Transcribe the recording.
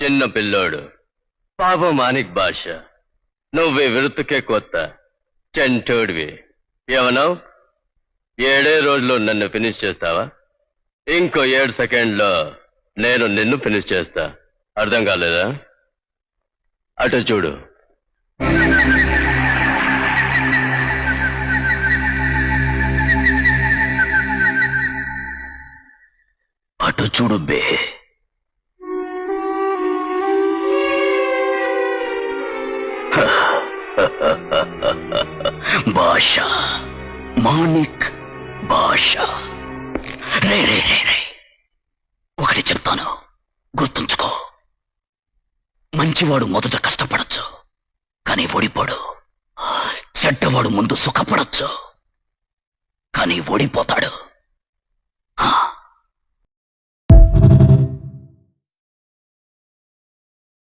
చిన్న పిల్లోడు పాపం మానిక్ భాష. నువ్వు విరుతుకే కొత్త చెంటోడివి. ఏమన్నావు? 7 రోజుల్లో నన్ను ఫినిష్ చేస్తావా? ఇంకో 7 సెకండ్లో నేను నిన్ను ఫినిష్ చేస్తా. అర్థం కాలేదా? అటు చూడు. అటు చూడు బే. భాష, మానిక్ భాష. రే రే రే రే, ఒకటి చెప్తాను, గుర్తుంచుకో. మంచివాడు మొదట కష్టపడచ్చు, కానీ ఓడిపోడు. చెడ్డవాడు ముందు సుఖపడచ్చు, కానీ ఓడిపోతాడు.